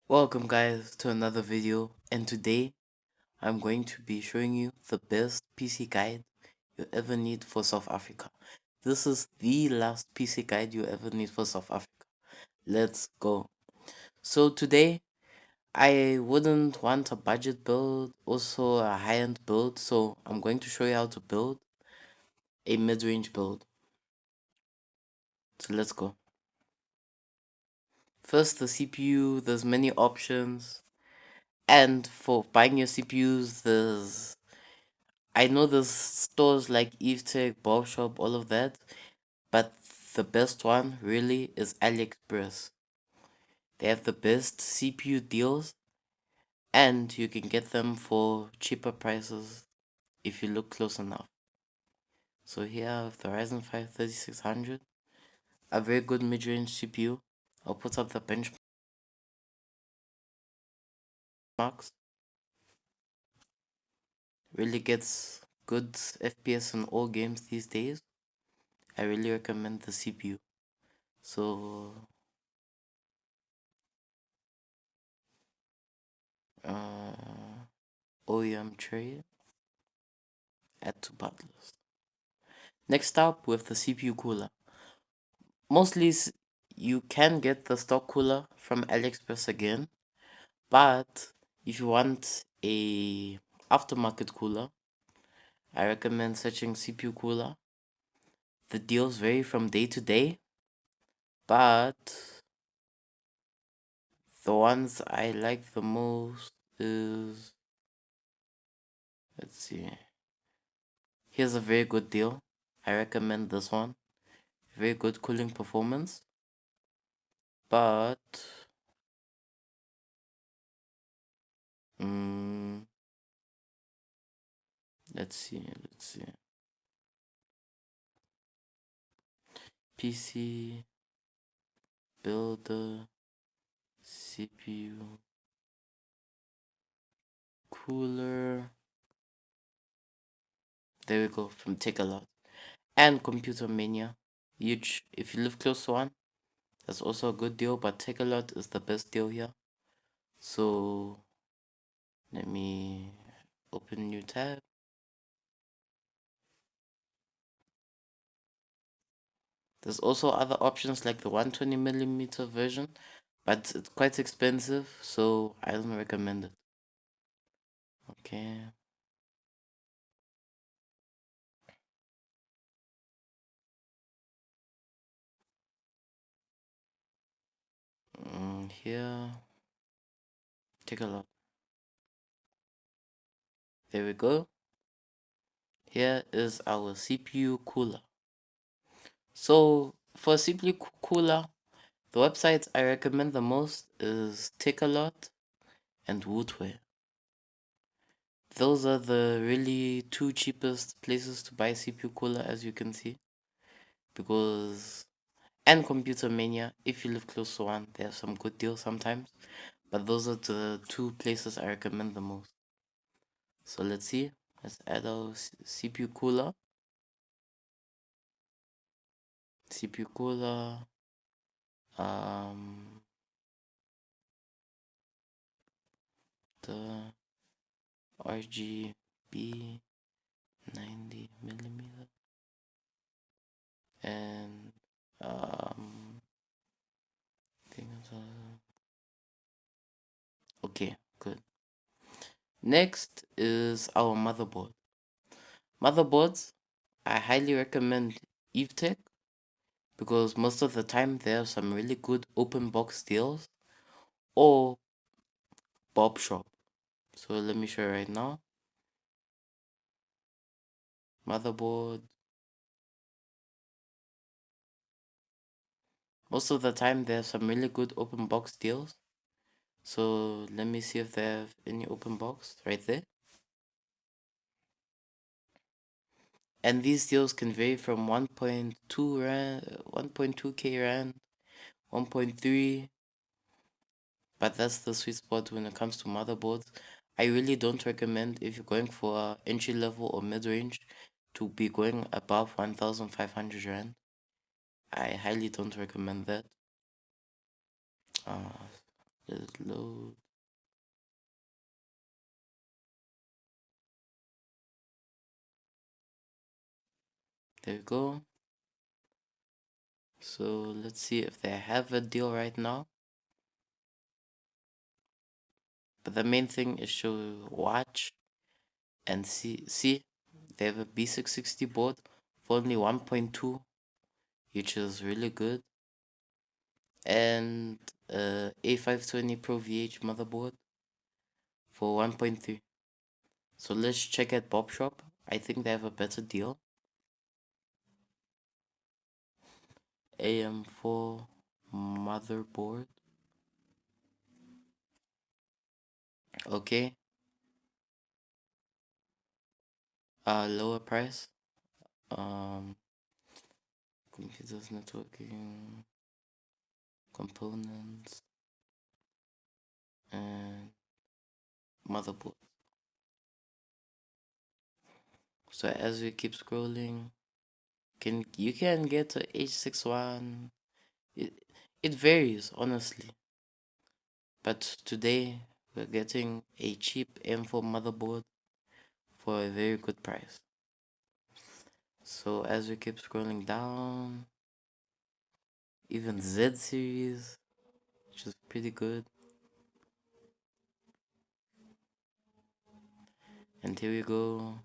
Welcome guys to another video, and today I'm going to be showing you the best PC guide you ever need for South Africa. This is the last PC guide you ever need for South Africa. Let's go. So today I wouldn't want a budget build, also a high-end build, so I'm going to show you how to build a mid-range build. So let's go. First, the CPU, there's many options. And for buying your CPUs, I know there's stores like EveTech, Bob Shop, all of that, but the best one really is AliExpress. They have the best CPU deals, and you can get them for cheaper prices if you look close enough. So here I have the Ryzen 5 3600, a very good mid-range CPU. I'll put up the benchmarks. Really gets good FPS in all games these days. I really recommend the CPU. So OEM tray, add to part list. Next up, with the CPU cooler. Mostly you can get the stock cooler from AliExpress again, but if you want a aftermarket cooler, I recommend searching CPU cooler. The deals vary from day to day, but the ones I like the most is, let's see, here's a very good deal. I recommend this one. Very good cooling performance, but mm, let's see. PC builder CPU cooler. There we go, from Takealot. And Computer Mania. Huge. If you live close to one, that's also a good deal, but Takealot is the best deal here. So let me open a new tab. There's also other options like the 120mm version, but it's quite expensive, so I don't recommend it. Okay. Here, Takealot. There we go. Here is our CPU cooler. So for CPU cooler, the websites I recommend the most is Takealot and Woodware. Those are the really two cheapest places to buy CPU cooler, as you can see, because and Computer Mania, if you live close to one, they have some good deals sometimes, but those are the two places I recommend the most. So let's see, let's add our CPU cooler. CPU cooler, um, the RGB 90mm, and okay, good. Next is our motherboard. Motherboards, I highly recommend EveTech because most of the time they have some really good open box deals, or Bob Shop. So let me show you right now. Motherboard. Most of the time they have some really good open box deals. So let me see if they have any open box right there. And these deals can vary from 1.2 rand, 1.2k rand, 1.3, but that's the sweet spot when it comes to motherboards. I really don't recommend, if you're going for a entry level or mid range, to be going above 1,500 rand. I highly don't recommend that. Uh, Let it load. There we go. So let's see if they have a deal right now. But the main thing is to watch and see they have a B660 board for only 1.2, which is really good, and A520 Pro VH motherboard for 1.3. So let's check at Bob Shop. I think they have a better deal. AM4 motherboard. Okay. Lower price. Computers, networking, components, and motherboard. So as we keep scrolling, you can get to H61. It varies honestly, but today we're getting a cheap M4 motherboard for a very good price. So as we keep scrolling down, even Z series, which is pretty good. And here we go.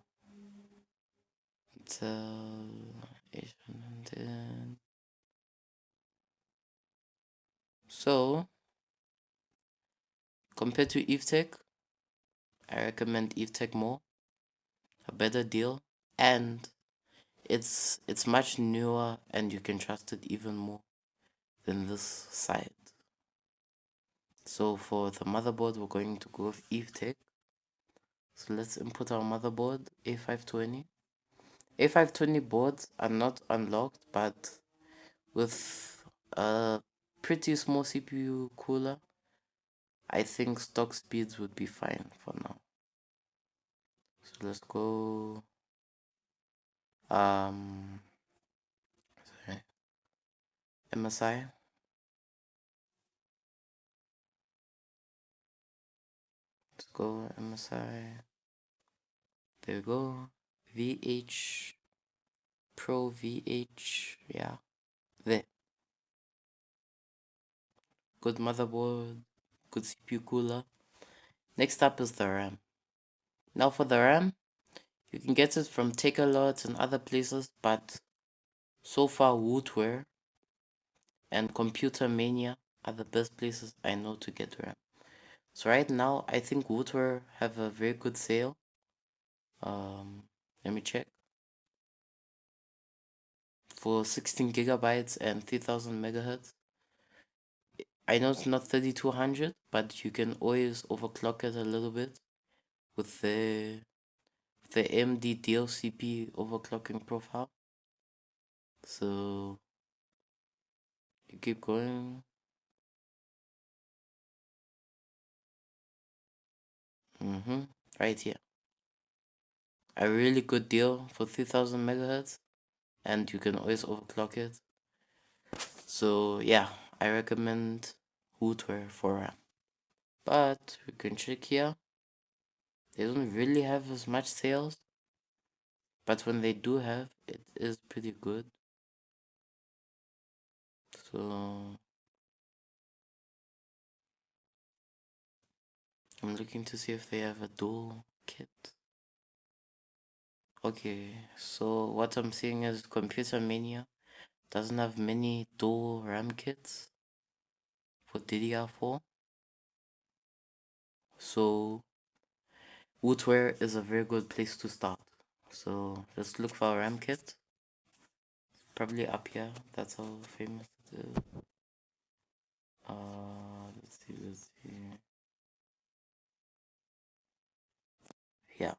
Intel H110. So compared to EveTech, I recommend EveTech more. A better deal, and it's much newer, and you can trust it even more than this site. So for the motherboard, we're going to go with EveTech. So let's input our motherboard, A520. A520 boards are not unlocked, but with a pretty small CPU cooler, I think stock speeds would be fine for now. So let's go sorry, MSI. Let's go MSI. There we go. VH Pro VH, yeah. There. Good motherboard, good CPU cooler. Next up is the RAM. Now for the RAM, you can get it from Takealot and other places, but so far Woodware and Computer Mania are the best places I know to get RAM. So right now, I think Woodware have a very good sale. Let me check. For 16 gigabytes and 3000 megahertz. I know it's not 3200, but you can always overclock it a little bit with the AMD DLCP overclocking profile. So you keep going. Right here. A really good deal for 3000 megahertz, and you can always overclock it. So yeah, I recommend Woodware for RAM. But we can check here. They don't really have as much sales, but when they do have, it is pretty good. So I'm looking to see if they have a dual kit. Okay, so what I'm seeing is Computer Mania doesn't have many dual RAM kits for DDR4. So Woodware is a very good place to start. So let's look for a RAM kit. Probably up here. That's how famous it is. Let's see. Yeah,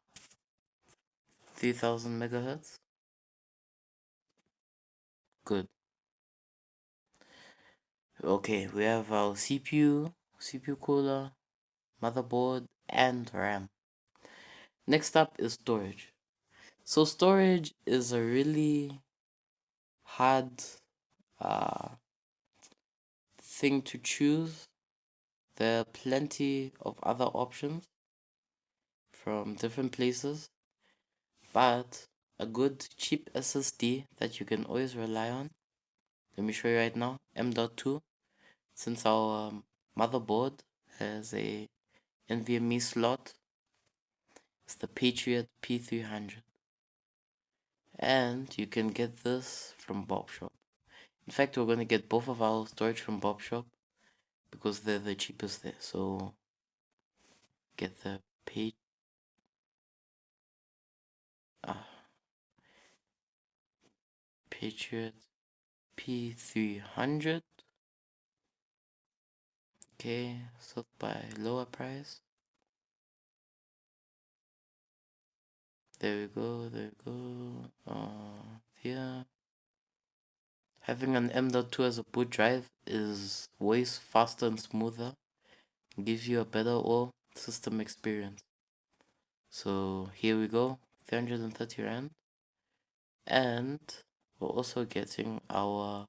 3000 megahertz. Good. Okay, we have our CPU cooler, motherboard, and RAM. Next up is storage. So storage is a really hard thing to choose There are plenty of other options from different places, but a good cheap SSD that you can always rely on. Let me show you right now. M.2. Since our motherboard has a NVMe slot, it's the Patriot P300. And you can get this from Bob Shop. In fact, we're going to get both of our storage from Bob Shop because they're the cheapest there. So get the Patriot P300. Okay, sold by lower price. There we go, there we go. Here. Having an M.2 as a boot drive is way faster and smoother. Gives you a better all system experience. So here we go, 330 Rand. And we're also getting our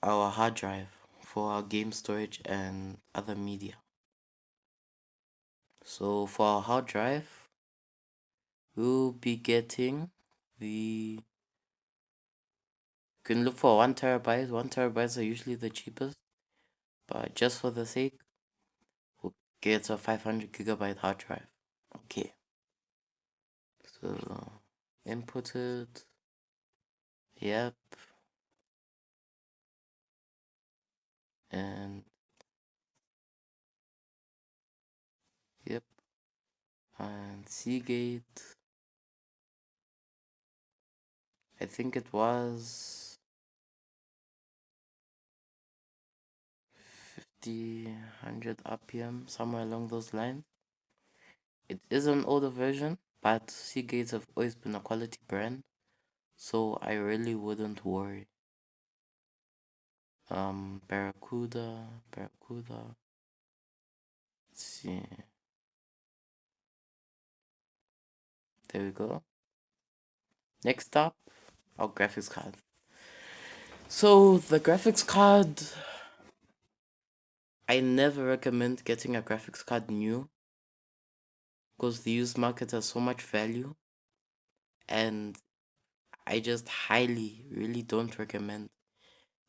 hard drive for our game storage and other media. So for our hard drive, we'll be getting you can look for 1 terabyte. 1 terabytes are usually the cheapest, but just for the sake, we'll get a 500 gigabyte hard drive. Okay. So input it. Yep. And yep. And Seagate. I think it was 100 RPM, somewhere along those lines. It is an older version, but Seagates have always been a quality brand, so I really wouldn't worry. Barracuda. Let's see. There we go. Next up, our graphics card. So the graphics card, I never recommend getting a graphics card new because the used market has so much value, and I just really don't recommend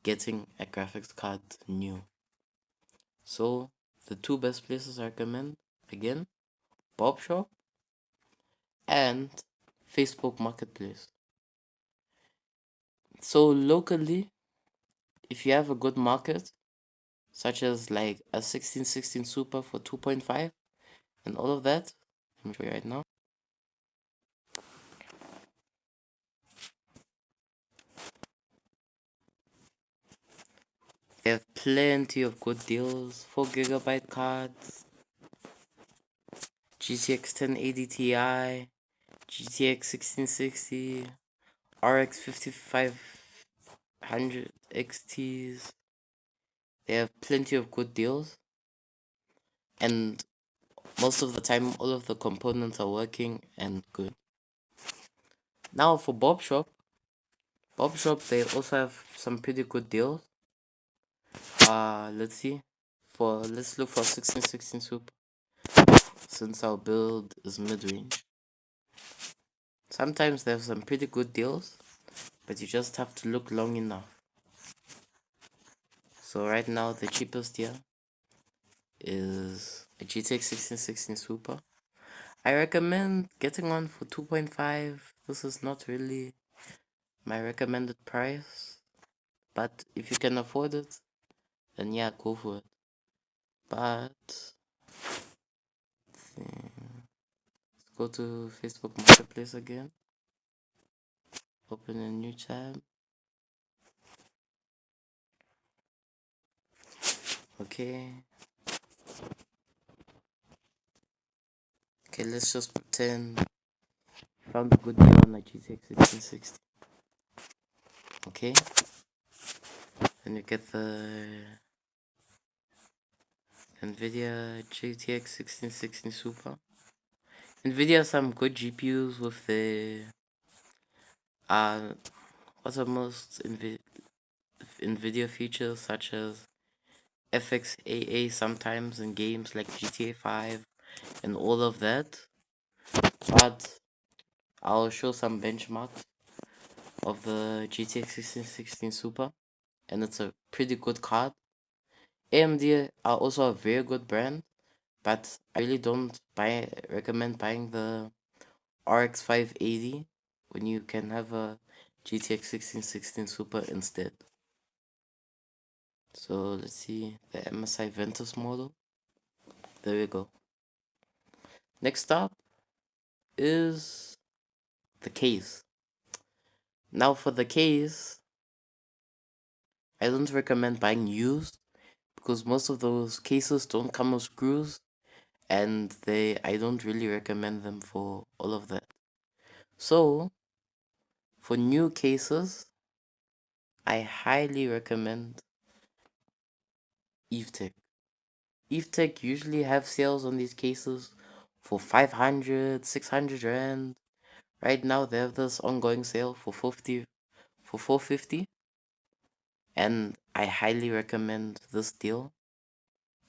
getting a graphics card new. So the two best places I recommend, again, Bob Shop and Facebook Marketplace. So locally, if you have a good market, such as like a 1616 Super for 2.5 and all of that, let me show you right now. They have plenty of good deals, 4 gigabyte cards, GTX 1080 Ti, GTX 1660, RX 5500 XTs. They have plenty of good deals, and most of the time all of the components are working and good. Now for Bob Shop, they also have some pretty good deals. Let's see. Let's look for 1616 Super, since our build is mid-range. Sometimes they have some pretty good deals, but you just have to look long enough. So right now the cheapest here is a GTX 1616 Super. I recommend getting one for 2.5. This is not really my recommended price, but if you can afford it, then yeah, go for it. But let's go to Facebook Marketplace again. Open a new tab. Okay. Okay, let's just pretend found a good deal on a GTX 1660. Okay. Then you get the NVIDIA GTX 1660 Super. NVIDIA has some good GPUs with the what's the most NVIDIA features, such as FXAA sometimes in games like GTA 5 and all of that. But I'll show some benchmarks of the GTX 1616 Super, and it's a pretty good card. AMD are also a very good brand, but I really don't recommend buying the RX 580 when you can have a GTX 1616 Super instead. So let's see the MSI Ventus model. There we go. Next up is the case. Now for the case, I don't recommend buying used because most of those cases don't come with screws, and I don't really recommend them for all of that. So for new cases, I highly recommend EveTech. EveTech usually have sales on these cases for 500, 600 rand. Right now they have this ongoing sale for 450, and I highly recommend this deal.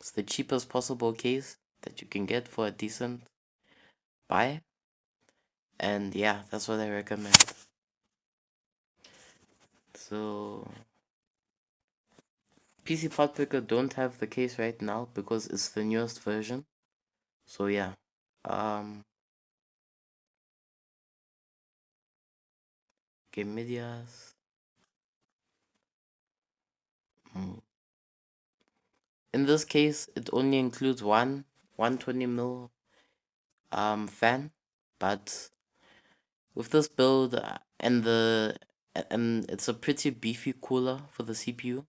It's the cheapest possible case that you can get for a decent buy, and yeah, that's what I recommend. So PC Pod Picker don't have the case right now because it's the newest version. So yeah, Game Medias. In this case, it only includes one 120 mm fan, but with this build and it's a pretty beefy cooler for the CPU,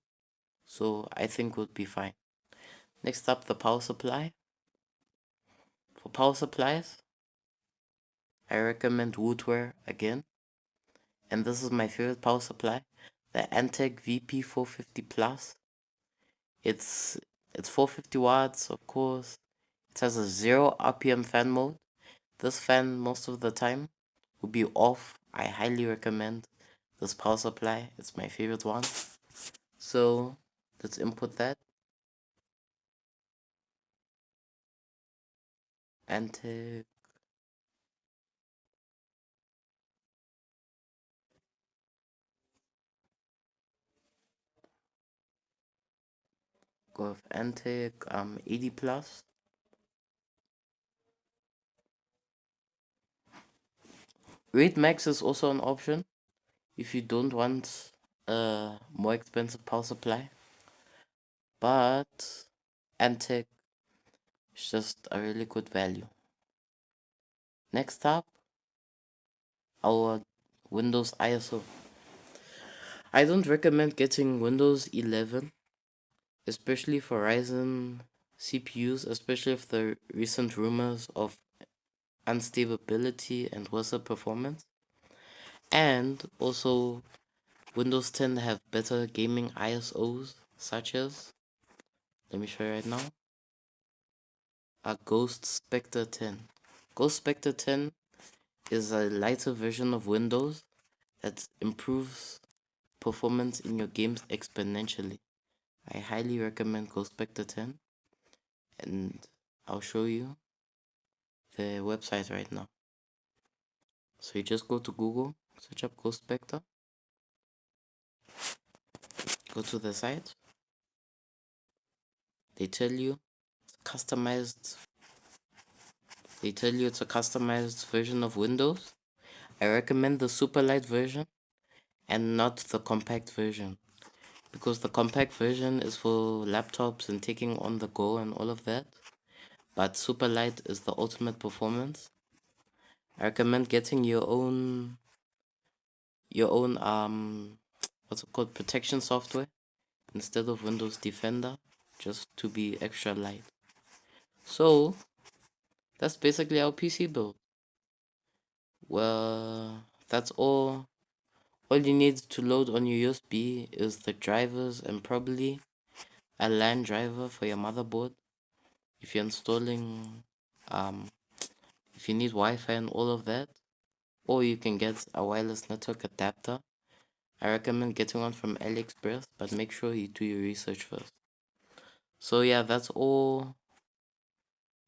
so I think would be fine. Next up, the power supply. For power supplies, I recommend Woodware again, and this is my favorite power supply, the Antec VP450 Plus. It's 450 watts, of course. It has a 0 RPM fan mode. This fan most of the time will be off. I highly recommend this power supply. It's my favorite one. So let's input that. Antec. Go with Antec 80 plus. Raid Max is also an option if you don't want a more expensive power supply. But Antec is just a really good value. Next up, our Windows ISO. I don't recommend getting Windows 11, especially for Ryzen CPUs, especially if the recent rumors of unstability and worse performance. And also, Windows 10 have better gaming ISOs, such as, let me show you right now, a Ghost Spectre 10. Ghost Spectre 10 is a lighter version of Windows that improves performance in your games exponentially. I highly recommend Ghost Spectre 10, and I'll show you the website right now. So you just go to Google, search up Ghost Spectre, go to the site. They tell you customized. They tell you it's a customized version of Windows. I recommend the super light version and not the compact version, because the compact version is for laptops and taking on the go and all of that. But super light is the ultimate performance. I recommend getting your own what's it called, protection software instead of Windows Defender, just to be extra light. So that's basically our PC build. Well, that's all. All you need to load on your USB is the drivers and probably a LAN driver for your motherboard. If you're installing, if you need Wi-Fi and all of that, or you can get a wireless network adapter. I recommend getting one from AliExpress, but make sure you do your research first. So yeah, that's all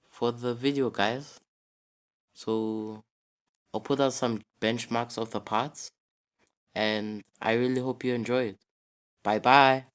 for the video, guys. So I'll put out some benchmarks of the parts, and I really hope you enjoy it. Bye bye.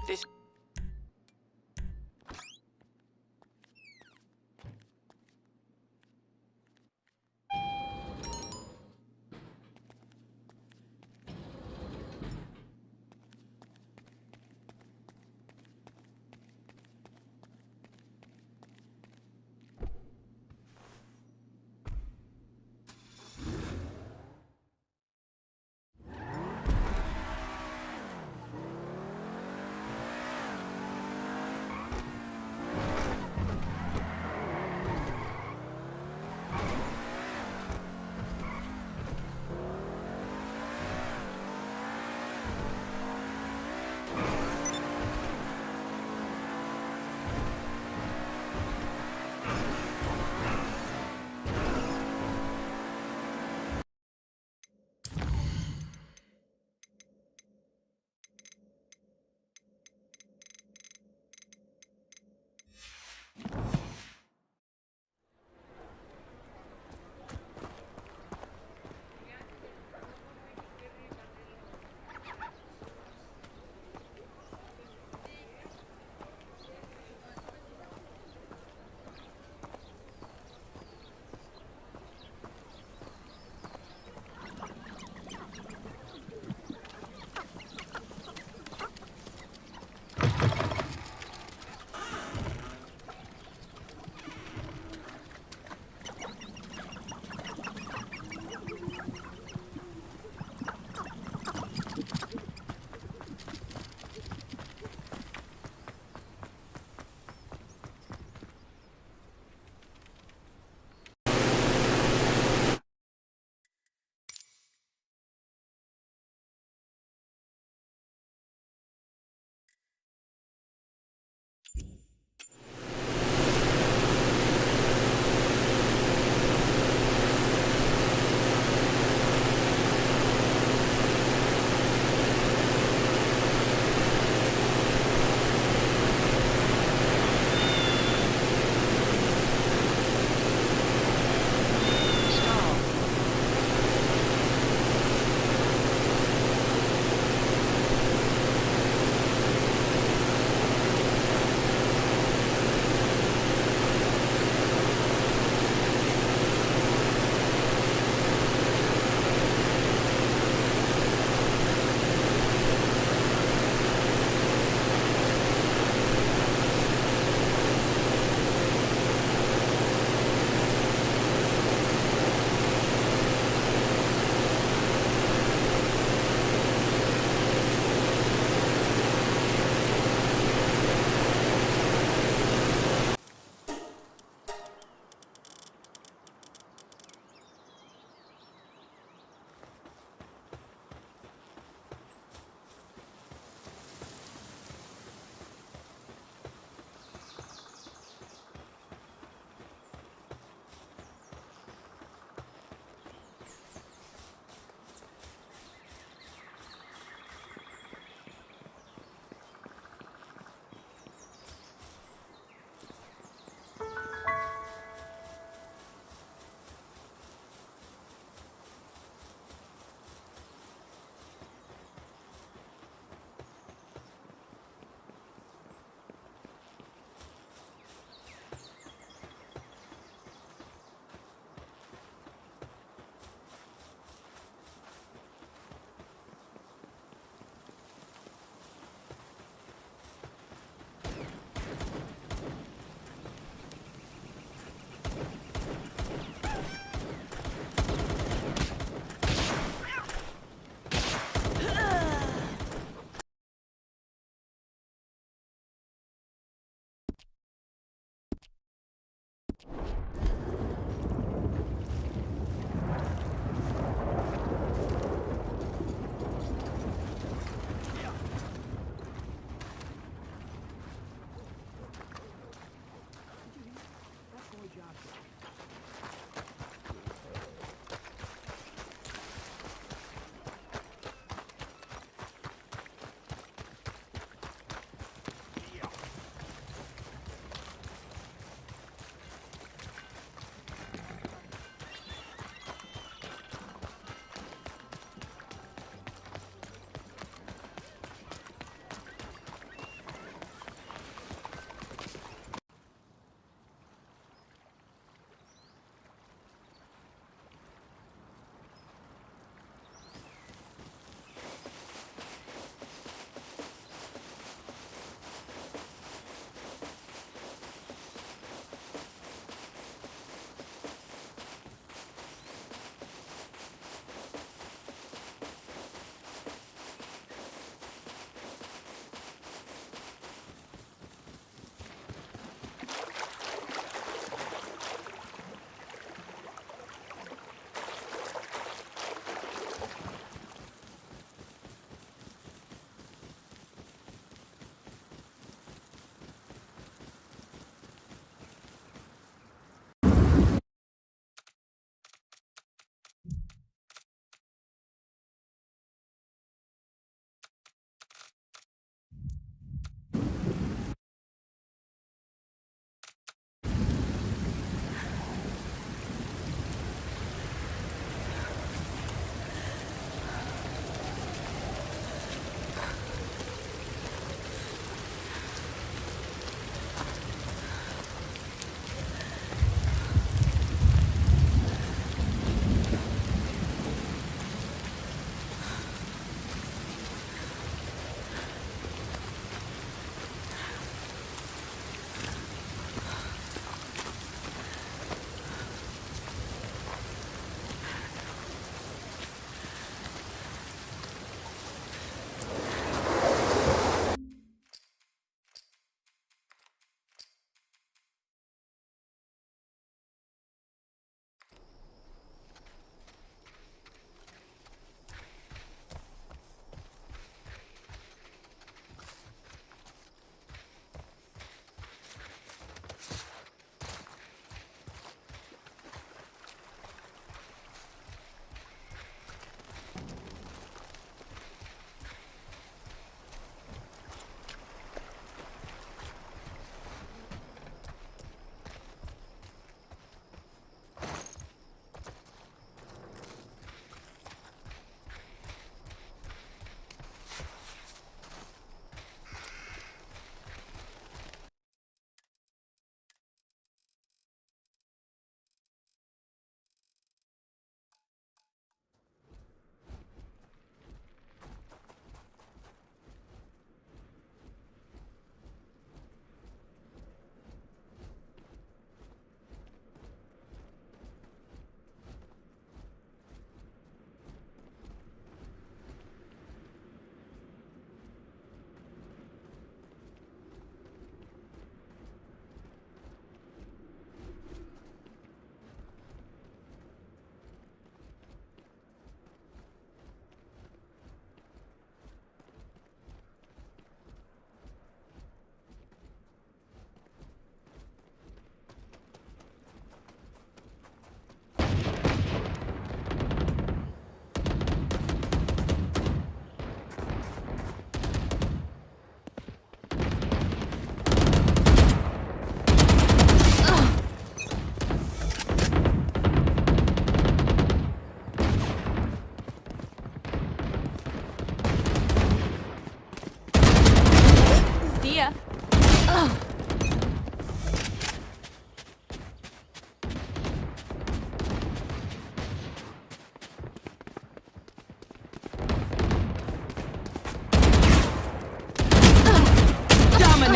This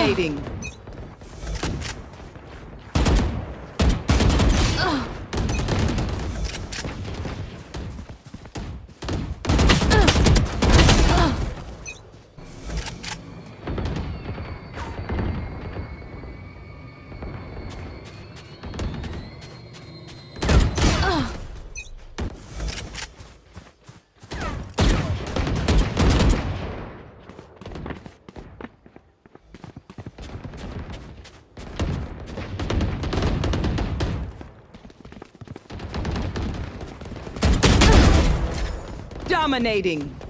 Dominating. Dominating.